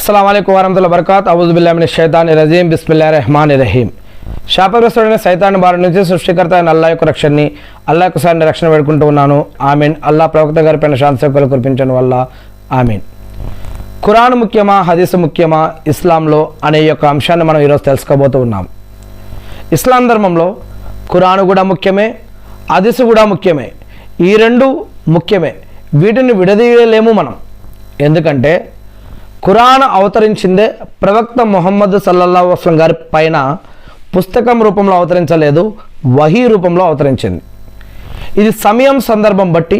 అస్సలాము అలైకుం వరహమతుల్లాహి వబరకాతు. అఊజు బిల్లాహి మినష్ షైతానిర్ రజీం. బిస్మిల్లాహిర్ రహమానిర్ రహీం. శాపగ్రస్తుడైన సైతాన్ బారి నుంచి సృష్టికర్త అయిన అల్లాహ్ యొక్క రక్షణని, అల్లాహ్ యొక్క సాన్ని రక్షణ వేడుకుంటూ ఉన్నాను. ఆమీన్. అల్లాహ్ ప్రవక్త గారి పైన శాంతి సేవకులు కురిపించడం వల్ల ఆమీన్. ఖురాన్ ముఖ్యమా, హదీసు ముఖ్యమా ఇస్లాంలో అనే యొక్క అంశాన్ని మనం ఈరోజు తెలుసుకోబోతూ ఉన్నాం. ఇస్లాం ధర్మంలో ఖురాన్ కూడా ముఖ్యమే, హదీసు కూడా ముఖ్యమే. ఈ రెండు ముఖ్యమే, వీటిని విడదీయలేము మనం. ఎందుకంటే ఖురాన్ అవతరించిందే ప్రవక్త ముహమ్మద్ సల్లల్లాహు అలైహి వసల్లం గారి పైన పుస్తకం రూపంలో అవతరించలేదు, వహీ రూపంలో అవతరించింది. ఇది సమయం సందర్భం బట్టి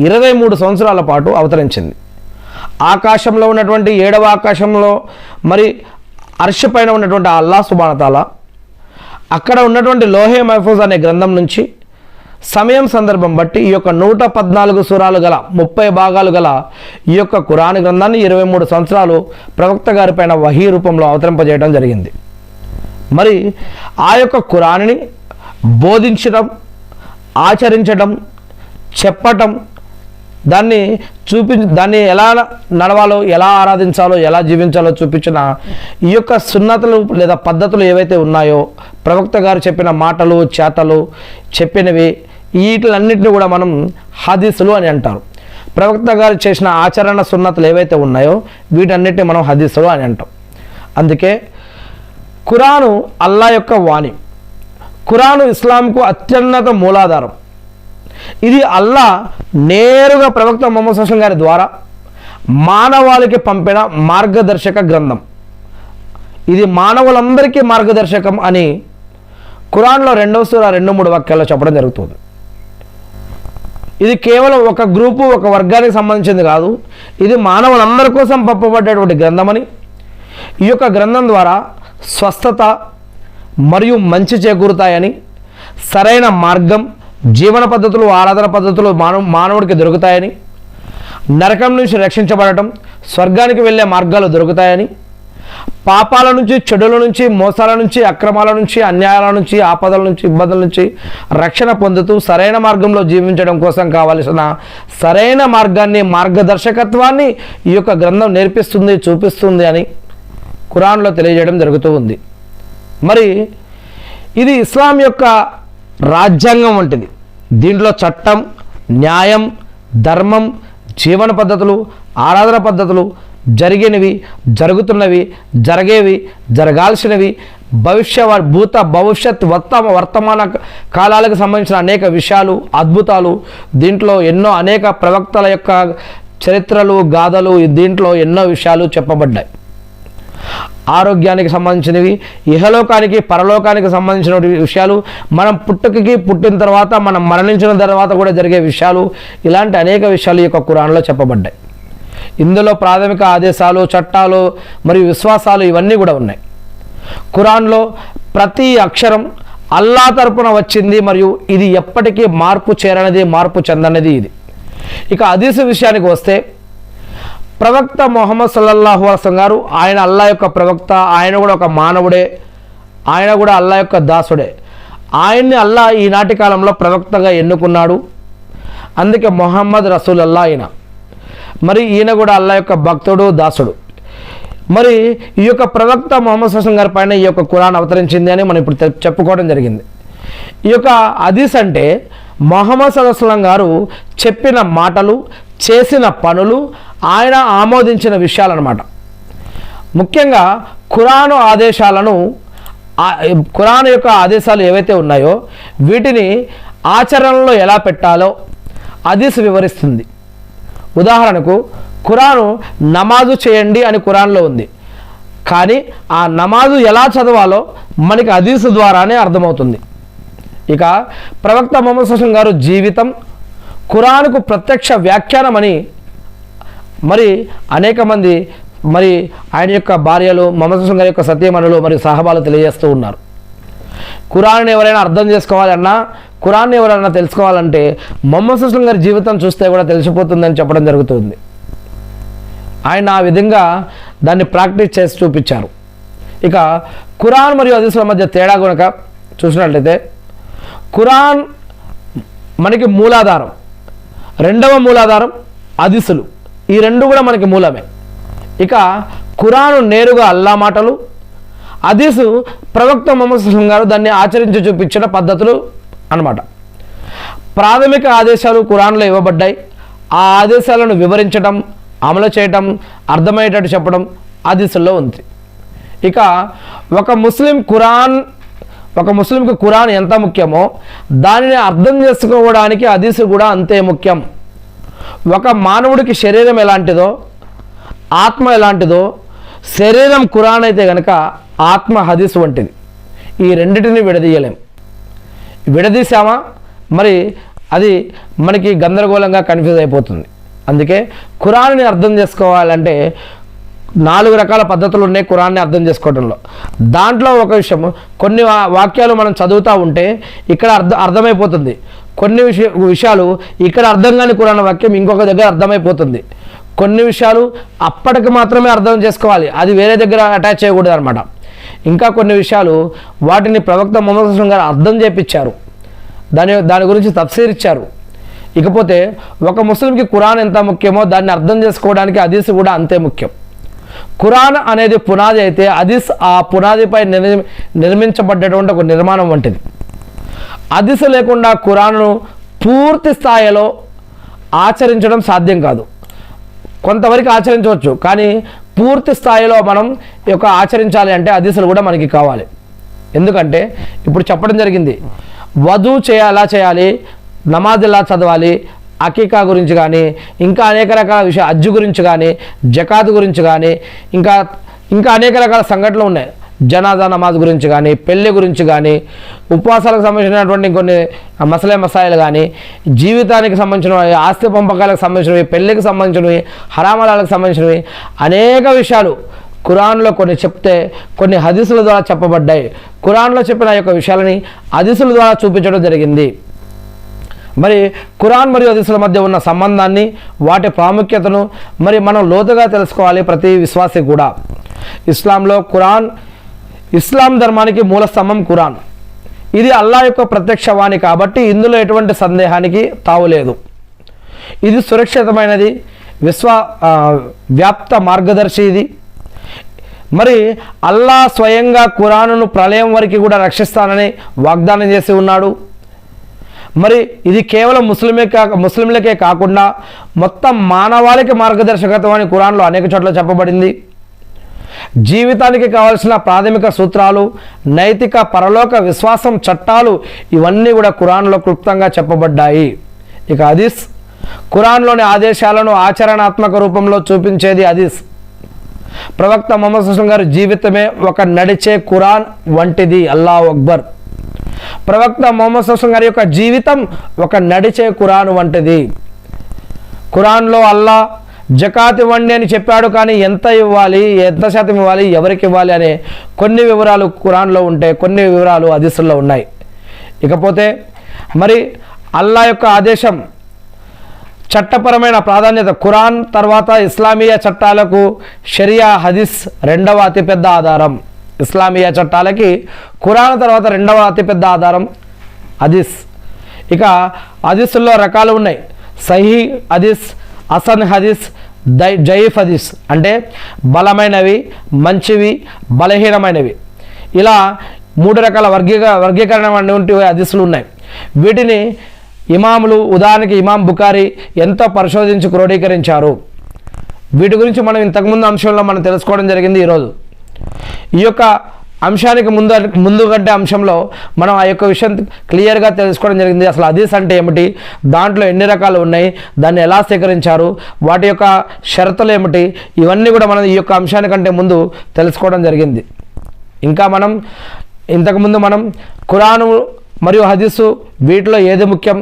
23 సంవత్సరాల పాటు అవతరించింది. ఆకాశంలో ఉన్నటువంటి 7వ ఆకాశంలో మరి అర్ష్ పైన ఉన్నటువంటి అల్లాహ్ సుబ్హానహు వ తఆలా అక్కడ ఉన్నటువంటి లోహే మహఫూజ్ అనే గ్రంథం నుంచి సమయం సందర్భం బట్టి ఈ యొక్క 114 సూరాలు గల 30 భాగాలు గల ఈ యొక్క ఖురాన్ గ్రంథాన్ని 23 సంవత్సరాలు ప్రవక్త గారి పైన వహీ రూపంలో అవతరింపజేయడం జరిగింది. మరి ఆ యొక్క ఖురాన్ని బోధించడం, ఆచరించడం, చెప్పటం, దాన్ని ఎలా నడవాలో, ఎలా ఆరాధించాలో, ఎలా జీవించాలో చూపించిన ఈ యొక్క సున్నతులు లేదా పద్ధతులు ఏవైతే ఉన్నాయో, ప్రవక్త గారు చెప్పిన మాటలు, చేతలు, చెప్పినవి, వీటిలన్నింటినీ కూడా మనం హదీసులు అని అంటారు. ప్రవక్త గారు చేసిన ఆచరణ సున్నతులు ఏవైతే ఉన్నాయో వీటన్నిటిని మనం హదీసులు అని అంటాం. అందుకే ఖురాను అల్లాహ్ యొక్క వాణి. ఖురాను ఇస్లాంకు అత్యున్నత మూలాధారం. ఇది అల్లాహ్ నేరుగా ప్రవక్త ముహమ్మద్ సల్లల్లాహు అలైహి వసల్లం గారి ద్వారా మానవాళికి పంపిన మార్గదర్శక గ్రంథం. ఇది మానవులందరికీ మార్గదర్శకం అని ఖురాన్లో 2వ సూరా 2-3 వాక్యాల్లో చెప్పడం జరుగుతుంది. ఇది కేవలం ఒక గ్రూపు, ఒక వర్గానికి సంబంధించింది కాదు, ఇది మానవులందరి కోసం పంపబడ్డటువంటి గ్రంథమని, ఈ యొక్క గ్రంథం ద్వారా స్వస్థత మరియు మంచి చేకూరుతాయని, సరైన మార్గం, జీవన పద్ధతులు, ఆరాధన పద్ధతులు మానవుడికి దొరుకుతాయని, నరకం నుంచి రక్షించబడటం, స్వర్గానికి వెళ్ళే మార్గాలు దొరుకుతాయని, పాపాల నుంచి, చెడుల నుంచి, మోసాల నుంచి, అక్రమాల నుంచి, అన్యాయాల నుంచి, ఆపదల నుంచి, ఇబ్బందుల నుంచి రక్షణ పొందుతూ సరైన మార్గంలో జీవించడం కోసం కావలసిన సరైన మార్గాన్ని, మార్గదర్శకత్వాన్ని ఈ యొక్క గ్రంథం నేర్పిస్తుంది, చూపిస్తుంది అని ఖురాన్లో తెలియజేయడం జరుగుతూ ఉంది. మరి ఇది ఇస్లాం యొక్క రాజ్యాంగం వంటిది. దీంట్లో చట్టం, న్యాయం, ధర్మం, జీవన పద్ధతులు, ఆరాధన పద్ధతులు, జరిగినవి, జరుగుతున్నవి, జరిగేవి, జరగాల్సినవి, భూత భవిష్యత్ వర్తమాన కాలాలకు సంబంధించిన అనేక విషయాలు, అద్భుతాలు, దీంట్లో అనేక ప్రవక్తల యొక్క చరిత్రలు, గాథలు, దీంట్లో ఎన్నో విషయాలు చెప్పబడ్డాయి. ఆరోగ్యానికి సంబంధించినవి, ఇహలోకానికి, పరలోకానికి సంబంధించిన విషయాలు, మనం పుట్టిన తర్వాత, మనం మరణించిన తర్వాత కూడా జరిగే విషయాలు, ఇలాంటి అనేక విషయాలు ఈ యొక్క ఖురాన్లో చెప్పబడ్డాయి. ఇందులో ప్రాథమిక ఆదేశాలు, చట్టాలు మరియు విశ్వాసాలు ఇవన్నీ కూడా ఉన్నాయి. ఖురాన్లో ప్రతి అక్షరం అల్లాహ్ తరపున వచ్చింది మరియు ఇది ఎప్పటికీ మార్పు చెందనిది ఇది. ఇక హదీసు విషయానికి వస్తే, ప్రవక్త ముహమ్మద్ సల్లల్లాహు అలైహి వసల్లం గారు, ఆయన అల్లాహ్ యొక్క ప్రవక్త, ఆయన కూడా ఒక మానవుడే, ఆయన కూడా అల్లాహ్ యొక్క దాసుడే. ఆయన్ని అల్లాహ్ ఈనాటి కాలంలో ప్రవక్తగా ఎన్నుకున్నాడు. అందుకే ముహమ్మద్ రసూలుల్లాహ్ ఆయన. మరి ఈయన కూడా అల్లాహ్ యొక్క భక్తుడు, దాసుడు. మరి ఈ యొక్క ప్రవక్త ముహమ్మద్ సల్లల్లాహు అలైహి వసల్లం గారి పైన ఈ యొక్క ఖురాన్ అవతరించింది అని మనం ఇప్పుడు చెప్పుకోవడం జరిగింది. ఈ యొక్క హదీస్ అంటే ముహమ్మద్ సల్లల్లాహు అలైహి వసల్లం గారు చెప్పిన మాటలు, చేసిన పనులు, ఆయన ఆమోదించిన విషయాలన్నమాట. ముఖ్యంగా ఖురాన్ యొక్క ఆదేశాలు ఏవైతే ఉన్నాయో వీటిని ఆచరణలో ఎలా పెట్టాలో హదీస్ వివరిస్తుంది. ఉదాహరణకు ఖురాను నమాజు చేయండి అని ఖురాన్లో ఉంది, కానీ ఆ నమాజు ఎలా చదవాలో మనకి హదీసు ద్వారానే అర్థమవుతుంది. ఇక ప్రవక్త ముహమ్మద్ సల్లల్లాహు అలైహి వసల్లం గారు జీవితం ఖురాన్కు ప్రత్యక్ష వ్యాఖ్యానం అని మరి అనేక మంది, మరి ఆయన యొక్క భార్యలు, ముహమ్మద్ సల్లల్లాహు అలైహి వసల్లం గారి యొక్క సత్యమణులు మరియు సహబాలు తెలియజేస్తూ ఉన్నారు. ఖురాన్ని ఎవరైనా అర్థం చేసుకోవాలన్నా, ఖురాన్ని ఎవరైనా తెలుసుకోవాలంటే ముహమ్మద్ సల్లల్లాహు అలైహి వసల్లం గారి జీవితం చూస్తే కూడా తెలిసిపోతుందని చెప్పడం జరుగుతుంది. ఆయన ఆ విధంగా దాన్ని ప్రాక్టీస్ చేసి చూపించారు. ఇక ఖురాన్ మరియు హదీసుల మధ్య తేడా కనుక చూసినట్లయితే, ఖురాన్ మనకి మూలాధారం, రెండవ మూలాధారం హదీసులు. ఈ రెండు కూడా మనకి మూలమే. ఇక ఖురాను నేరుగా అల్లా మాటలు, హదీసు ప్రవక్త ముహమ్మద్ సల్లల్లాహు అలైహి వసల్లం గారు దాన్ని ఆచరించి చూపించిన పద్ధతులు అన్నమాట. ప్రాథమిక ఆదేశాలు ఖురాన్లో ఇవ్వబడ్డాయి. ఆ ఆదేశాలను వివరించడం, అమలు చేయటం, అర్థమయ్యేటట్టు చెప్పడం హదీసుల్లో ఉంది. ఇక ఒక ముస్లింకి ఖురాన్ ఎంత ముఖ్యమో దానిని అర్థం చేసుకోవడానికి హదీసు కూడా అంతే ముఖ్యం. ఒక మానవుడికి శరీరం ఎలాంటిదో, ఆత్మ ఎలాంటిదో, శరీరం ఖురాన్ అయితే కనుక ఆత్మ హదీసు వంటిది. ఈ రెండింటిని విడదీయలేం. విడదీసామా మరి అది మనకి గందరగోళంగా కన్ఫ్యూజ్ అయిపోతుంది. అందుకే ఖురాన్ని అర్థం చేసుకోవాలంటే 4 రకాల పద్ధతులు ఉన్నాయి ఖురాన్ని అర్థం చేసుకోవడంలో. దాంట్లో ఒక విషయం, కొన్ని వాక్యాలు మనం చదువుతూ ఉంటే ఇక్కడ అర్థమైపోతుంది. కొన్ని విషయాలు ఇక్కడ అర్థం కాని ఖురాన్ వాక్యం ఇంకొక దగ్గర అర్థమైపోతుంది. కొన్ని విషయాలు అప్పటికి మాత్రమే అర్థం చేసుకోవాలి, అది వేరే దగ్గర అటాచ్ చేయకూడదు అనమాట. ఇంకా కొన్ని విషయాలు వాటిని ప్రవక్త ముహమ్మద్ సల్లల్లాహు అలైహి వసల్లం గారు అర్థం చేపించారు, దాని గురించి తఫ్సీర్ ఇచ్చారు. ఇకపోతే ఒక ముస్లింకి ఖురాన్ ఎంత ముఖ్యమో దాన్ని అర్థం చేసుకోవడానికి హదీస్ కూడా అంతే ముఖ్యం. ఖురాన్ అనేది పునాది అయితే హదీస్ ఆ పునాదిపై నిర్మించబడ్డటువంటి ఒక నిర్మాణం వంటిది. హదీస్ లేకుండా ఖురాన్ను పూర్తి స్థాయిలో ఆచరించడం సాధ్యం కాదు. కొంతవరకు ఆచరించవచ్చు, కానీ పూర్తి స్థాయిలో మనం ఆచరించాలి అంటే హదీసులు కూడా మనకి కావాలి. ఎందుకంటే ఇప్పుడు చెప్పడం జరిగింది, వధూ ఎలా చేయాలి, నమాజ్ ఎలా చదవాలి, అకీకా గురించి కానీ, ఇంకా అనేక రకాల విషయాలు, హజ్జు గురించి కానీ, జకాత్ గురించి కానీ, ఇంకా అనేక రకాల సంఘటనలు ఉన్నాయి. జనాజా నమాజ్ గురించి కానీ, పెళ్లి గురించి కానీ, ఉపవాసాలకు సంబంధించినటువంటి కొన్ని మసాయిలు కానీ, జీవితానికి సంబంధించినవి, ఆస్తి పంపకాలకు సంబంధించినవి, పెళ్లికి సంబంధించినవి, హరామలాలకు సంబంధించినవి అనేక విషయాలు ఖురాన్లో కొన్ని చెప్తే కొన్ని హదీసుల ద్వారా చెప్పబడ్డాయి. ఖురాన్లో చెప్పిన యొక్క విషయాలని హదీసుల ద్వారా చూపించడం జరిగింది. మరి ఖురాన్ మరియు హదీసుల మధ్య ఉన్న సంబంధాన్ని, వాటి ప్రాముఖ్యతను మరి మనం లోతుగా తెలుసుకోవాలి ప్రతి విశ్వాసి కూడా. ఇస్లాంలో ఇస్లాం ధర్మానికి మూల స్తంభం ఖురాన్. ఇది అల్లా యొక్క ప్రత్యక్షవాణి కాబట్టి ఇందులో ఎటువంటి సందేహానికి తావులేదు. ఇది సురక్షితమైనది, వ్యాప్త మార్గదర్శి. ఇది మరి అల్లా స్వయంగా ఖురానును ప్రళయం వరకు కూడా రక్షిస్తానని వాగ్దానం చేసి ఉన్నాడు. మరి ఇది కేవలం ముస్లింలకే కాకుండా మొత్తం మానవాళికి మార్గదర్శకత్వం అని ఖురాన్లో అనేక చోట్ల చెప్పబడింది. జీవితానికి కావాల్సిన ప్రాథమిక సూత్రాలు, నైతిక పరలోక విశ్వాసం, చట్టాలు ఇవన్నీ కూడా ఖురాన్లో క్లుప్తంగా చెప్పబడ్డాయి. ఇక హదీస్, ఖురాన్లోని ఆదేశాలను ఆచరణాత్మక రూపంలో చూపించేది హదీస్. ప్రవక్త ముహమ్మద్ సల్లల్లాహు అలైహి వసల్లం గారి జీవితమే ఒక నడిచే ఖురాన్ వంటిది. అల్లాహు అక్బర్. ప్రవక్త ముహమ్మద్ సల్లల్లాహు అలైహి వసల్లం గారి యొక్క జీవితం ఒక నడిచే ఖురాన్ వంటిది. ఖురాన్లో అల్లా జకాత్ ఇవ్వండి అని చెప్పాడు, కానీ ఎంత ఇవ్వాలి, ఎంత శాతం ఇవ్వాలి, ఎవరికి ఇవ్వాలి అనే కొన్ని వివరాలు ఖురాన్లో ఉంటే కొన్ని వివరాలు హదీసుల్లో ఉన్నాయి. ఇకపోతే మరి అల్లా యొక్క ఆదేశం, చట్టపరమైన ప్రాధాన్యత, ఖురాన్ తర్వాత ఇస్లామీయ చట్టాలకు షరియా హదీస్ రెండవ అతిపెద్ద ఆధారం. ఇస్లామీయ చట్టాలకి ఖురాన్ తర్వాత రెండవ అతిపెద్ద ఆధారం హదీస్. ఇక హదీసుల్లో రకాలు ఉన్నాయి. సహీ హదీస్, హసన్ హదీస్, జయీఫ్ హదీస్. అంటే బలమైనవి, మంచివి, బలహీనమైనవి. ఇలా 3 రకాల వర్గీకరణ వంటి హదీసులు ఉన్నాయి. వీటిని ఇమాములు, ఉదాహరణకి ఇమాం బుఖారీ ఎంతో పరిశోధించి క్రోడీకరించారు. వీటి గురించి మనం ఇంతకుముందు అంశంలో మనం తెలుసుకోవడం జరిగింది. ఈరోజు ఈ యొక్క అంశానికి ముందు కంటే అంశంలో మనం ఆ యొక్క విషయం క్లియర్గా తెలుసుకోవడం జరిగింది. అసలు హదీస్ అంటే ఏమిటి, దాంట్లో ఎన్ని రకాలు ఉన్నాయి, దాన్ని ఎలా సేకరించారు, వాటి యొక్క షరతులు ఏమిటి, ఇవన్నీ కూడా మనం ఈ యొక్క అంశానికంటే ముందు తెలుసుకోవడం జరిగింది. ఇంకా ఇంతకుముందు మనం ఖురాను మరియు హదీసు వీటిలో ఏది ముఖ్యం,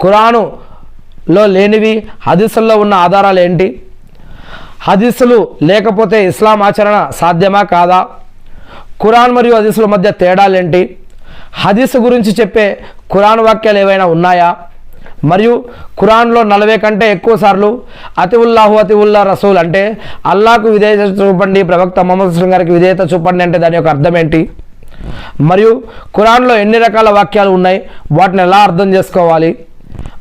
ఖురానులో లేనివి హదీసుల్లో ఉన్న ఆధారాలు ఏంటి, హదీసులు లేకపోతే ఇస్లాం ఆచరణ సాధ్యమా కాదా, ఖురాన్ మరియు హదీసుల మధ్య తేడాలేంటి, హదీసు గురించి చెప్పే ఖురాన్ వాక్యాలు ఏవైనా ఉన్నాయా, మరియు ఖురాన్లో 40 కంటే ఎక్కువ సార్లు అతివుల్లా రసూల్ అంటే అల్లాకు విధేయత చూపండి, ప్రవక్త ముహమ్మద్ సల్లల్లాహు అలైహి వసల్లం గారికి విధేయత చూపండి అంటే దాని యొక్క అర్థం ఏంటి, మరియు ఖురాన్లో ఎన్ని రకాల వాక్యాలు ఉన్నాయి, వాటిని ఎలా అర్థం చేసుకోవాలి,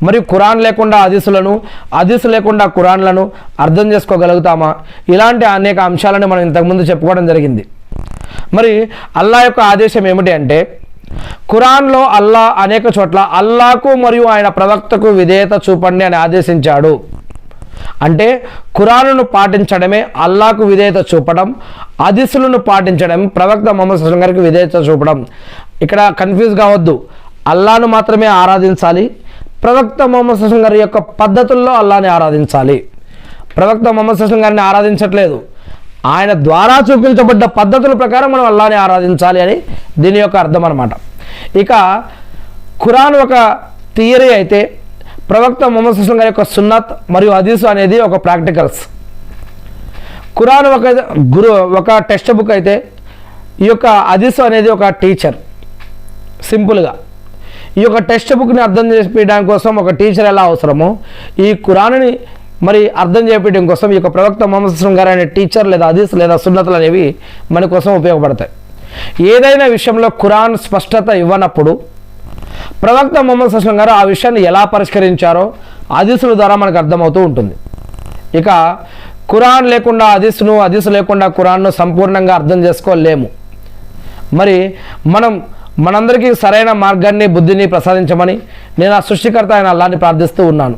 మరి ఖురాన్ లేకుండా హదీసులను, హదీసు లేకుండా ఖురాన్లను అర్థం చేసుకోగలుగుతామా? ఇలాంటి అనేక అంశాలను మనం ఇంతకుముందు చెప్పుకోవడం జరిగింది. మరి అల్లా యొక్క ఆదేశం ఏమిటి అంటే, ఖురాన్లో అల్లా అనేక చోట్ల అల్లాకు మరియు ఆయన ప్రవక్తకు విధేయత చూపండి అని ఆదేశించాడు. అంటే ఖురానును పాటించడమే అల్లాకు విధేయత చూపడం, హదీసులను పాటించడం ప్రవక్త ముహమ్మద్ సల్లల్లాహు అలైహి వసల్లం గారికి విధేయత చూపడం. ఇక్కడ కన్ఫ్యూజ్ కావద్దు. అల్లాను మాత్రమే ఆరాధించాలి, ప్రవక్త ముహమ్మద్ సల్లల్లాహు అలైహి వసల్లం గారి యొక్క పద్ధతుల్లో అల్లాని ఆరాధించాలి. ప్రవక్త ముహమ్మద్ సల్లల్లాహు అలైహి వసల్లం గారిని ఆరాధించట్లేదు, ఆయన ద్వారా చూపించబడ్డ పద్ధతుల ప్రకారం మనం అల్లాని ఆరాధించాలి అని దీని యొక్క అర్థం అన్నమాట. ఇక ఖురాన్ ఒక థియరీ అయితే, ప్రవక్త ముహమ్మద్ సల్లల్లాహు అలైహి వసల్లం గారి యొక్క సున్నత్ మరియు హదీసు అనేది ఒక ప్రాక్టికల్స్. ఖురాన్ ఒక టెక్స్ట్ బుక్ అయితే, ఈ యొక్క హదీసు అనేది ఒక టీచర్. సింపుల్గా ఈ యొక్క టెక్స్ట్ బుక్ని అర్థం చేపించడానికి కోసం ఒక టీచర్ ఎలా అవసరమో, ఈ ఖురాన్ని మరి అర్థం చేపించడం కోసం ఈ యొక్క ప్రవక్త ముహమ్మద్ సల్లల్లాహు అలైహి వసల్లం గారు అనే టీచర్ లేదా హదీస్ లేదా సున్నతులు అనేవి మన కోసం ఉపయోగపడతాయి. ఏదైనా విషయంలో ఖురాన్ స్పష్టత ఇవ్వనప్పుడు ప్రవక్త ముహమ్మద్ సల్లల్లాహు అలైహి వసల్లం గారు ఆ విషయాన్ని ఎలా పరిష్కరించారో హదీసుల ద్వారా మనకు అర్థమవుతూ ఉంటుంది. ఇక ఖురాన్ లేకుండా హదీసును, హదీసు లేకుండా ఖురాన్ను సంపూర్ణంగా అర్థం చేసుకోలేము. మరి మనందరికీ సరైన మార్గాన్ని, బుద్ధిని ప్రసాదించమని నేను ఆ సృష్టికర్త అయిన అల్లాహ్ని ప్రార్థిస్తూ ఉన్నాను.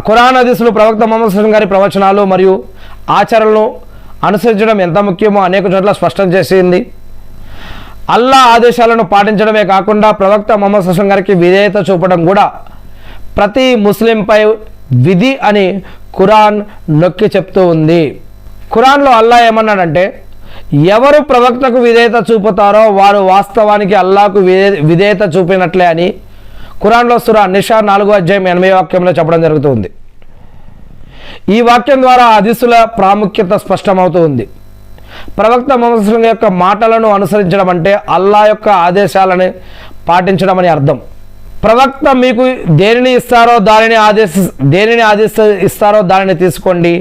ఖురాన్ హదీసులు ప్రవక్త ముహమ్మద్ సల్లల్లాహు అలైహి వసల్లం గారి ప్రవచనాలు మరియు ఆచరణలు అనుసరించడం ఎంత ముఖ్యమో అనేక చోట్ల స్పష్టం చేసింది. అల్లా ఆదేశాలను పాటించడమే కాకుండా ప్రవక్త ముహమ్మద్ సల్లల్లాహు అలైహి వసల్లం గారికి విధేయత చూపడం కూడా ప్రతి ముస్లింపై విధి అని ఖురాన్ నొక్కి చెప్తూ ఉంది. ఖురాన్లో అల్లా ఏమన్నాడంటే, ఎవరు ప్రవక్తకు విధేయత చూపుతారో వారు వాస్తవానికి అల్లాకు విధేయత చూపినట్లే అని ఖురాన్లో సూరా నిసా 4వ వాక్యంలో చెప్పడం జరుగుతుంది. ఈ వాక్యం ద్వారా హదీసుల ప్రాముఖ్యత స్పష్టమవుతూ ఉంది. ప్రవక్త ముహమ్మద్ సల్లల్లాహు అలైహి వసల్లం యొక్క మాటలను అనుసరించడం అంటే అల్లా యొక్క ఆదేశాలను పాటించడం అని అర్థం. ప్రవక్త మీకు దేనిని ఇస్తారో దానిని తీసుకోండి,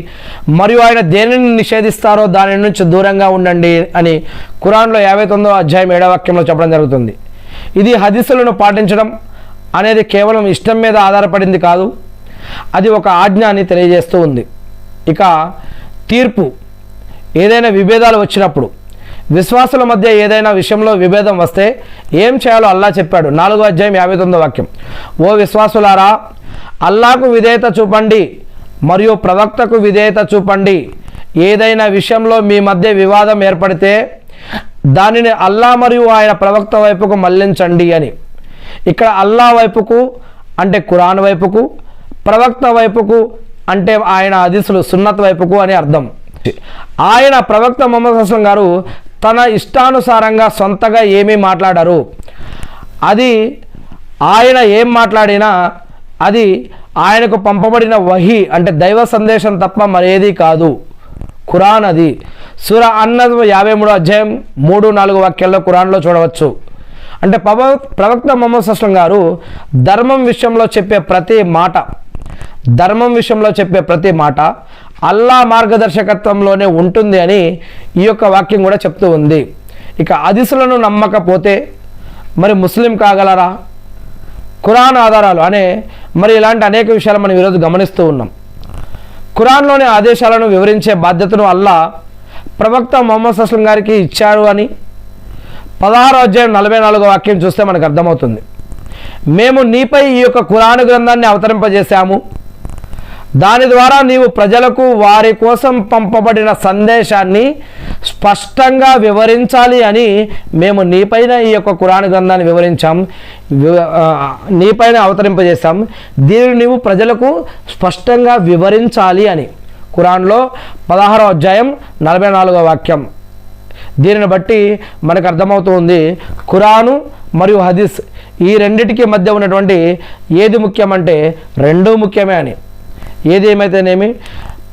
మరియు ఆయన దేనిని నిషేధిస్తారో దాని నుంచి దూరంగా ఉండండి అని ఖురాన్లో 59వ వాక్యంలో చెప్పడం జరుగుతుంది. ఇది హదీసులను పాటించడం అనేది కేవలం ఇష్టం మీద ఆధారపడింది కాదు, అది ఒక ఆజ్ఞ అని తెలియజేస్తూ ఉంది. ఇక తీర్పు, ఏదైనా విభేదాలు వచ్చినప్పుడు, విశ్వాసుల మధ్య ఏదైనా విషయంలో విభేదం వస్తే ఏం చేయాలో అల్లా చెప్పాడు. 4వ వాక్యం, ఓ విశ్వాసులారా, అల్లాకు విధేయత చూపండి మరియు ప్రవక్తకు విధేయత చూపండి. ఏదైనా విషయంలో మీ మధ్య వివాదం ఏర్పడితే దానిని అల్లా మరియు ఆయన ప్రవక్త వైపుకు మళ్లించండి అని. ఇక్కడ అల్లా వైపుకు అంటే ఖురాన్ వైపుకు, ప్రవక్త వైపుకు అంటే ఆయన హదీసులు సున్నత్ వైపుకు అని అర్థం. ఆయన ప్రవక్త ముహమ్మద్ సల్లల్లాహు అలైహి వసల్లం గారు తన ఇష్టానుసారంగా సొంతగా ఏమీ మాట్లాడరు. అది ఆయన ఏం మాట్లాడినా అది ఆయనకు పంపబడిన వహీ అంటే దైవ సందేశం తప్ప మరేది కాదు. ఖురాన్ అది. సూరా అన్-నజ్మ్ 53 వాక్యాల్లో ఖురాన్లో చూడవచ్చు. అంటే ప్రవక్త ముహమ్మద్ సల్లల్లాహు అలైహి వసల్లం గారు ధర్మం విషయంలో చెప్పే ప్రతి మాట అల్లా మార్గదర్శకత్వంలోనే ఉంటుంది అని ఈ యొక్క వాక్యం కూడా చెప్తూ ఉంది. ఇక హదీసులను నమ్మకపోతే మరి ముస్లిం కాగలరా? ఖురాన్ ఆధారాలు అనే మరి ఇలాంటి అనేక విషయాలు మనం ఈరోజు గమనిస్తూ ఉన్నాం. ఖురాన్లోని ఆదేశాలను వివరించే బాధ్యతను అల్లా ప్రవక్త ముహమ్మద్ సల్లల్లాహు అలైహి వసల్లం గారికి ఇచ్చాడు అని 16వ వాక్యం చూస్తే మనకు అర్థమవుతుంది. మేము నీపై ఈ యొక్క ఖురాన్ గ్రంథాన్ని అవతరింపజేశాము, దాని ద్వారా నీవు ప్రజలకు వారి కోసం పంపబడిన సందేశాన్ని స్పష్టంగా వివరించాలి అని మేము నీపైన ఈ యొక్క ఖురాన్ గ్రంథాన్ని నీపైన అవతరింపజేశాం, దీనిని నీవు ప్రజలకు స్పష్టంగా వివరించాలి అని. ఖురాన్లో 16వ వాక్యం. దీనిని బట్టి మనకు అర్థమవుతుంది ఖురాను మరియు హదీస్ ఈ రెండిటికి మధ్య ఉన్నటువంటి ఏది ముఖ్యమంటే రెండూ ముఖ్యమే అని. ఏది ఏమైతేనేమి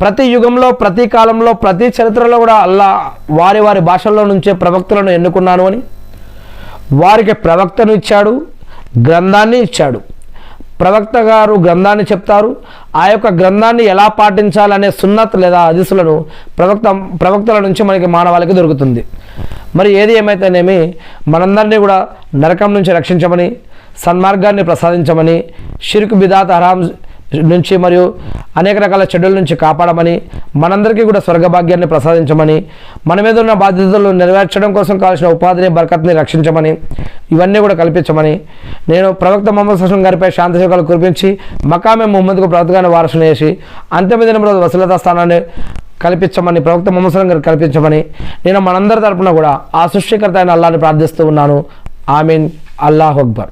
ప్రతి యుగంలో, ప్రతి కాలంలో, ప్రతి చరిత్రలో కూడా అల్లా వారి భాషల్లో నుంచే ప్రవక్తలను ఎన్నుకున్నాను అని, వారికి ప్రవక్తను ఇచ్చాడు, గ్రంథాన్ని ఇచ్చాడు. ప్రవక్త గారు గ్రంథాన్ని చెప్తారు, ఆ యొక్క గ్రంథాన్ని ఎలా పాటించాలనే సున్నత్ లేదా హదీసులను ప్రవక్తల నుంచి మనకి మానవాళికి దొరుకుతుంది. మరి ఏది ఏమైతేనేమి మనందరినీ కూడా నరకం నుంచి రక్షించమని, సన్మార్గాన్ని ప్రసాదించమని, షిర్క్ బిదాత్ హరాం నుంచి మరియు అనేక రకాల చెడుల నుంచి కాపాడమని, మనందరికీ కూడా స్వర్గభాగ్యాన్ని ప్రసాదించమని, మన మీద ఉన్న బాధ్యతలు నెరవేర్చడం కోసం కావాల్సిన ఉపాధిని బరకత్ని రక్షించమని, ఇవన్నీ కూడా కల్పించమని, నేను ప్రవక్త ముహమ్మద్ సల్లం గారిపై శాంతి సేవలు కురిపించి మకామే ముహమ్మద్కు ప్రవక్తగాన్ని వారసును చేసి అంతిమ దినం రోజు వసలతా స్థానాన్ని కల్పించమని ప్రవక్త ముహమ్మద్ సల్లం గారు కల్పించమని నేను మనందరి తరపున కూడా ఆ సృష్టికర్త అయిన అల్లాహ్ని ప్రార్థిస్తూ ఉన్నాను. ఆమీన్. అల్లాహు అక్బర్.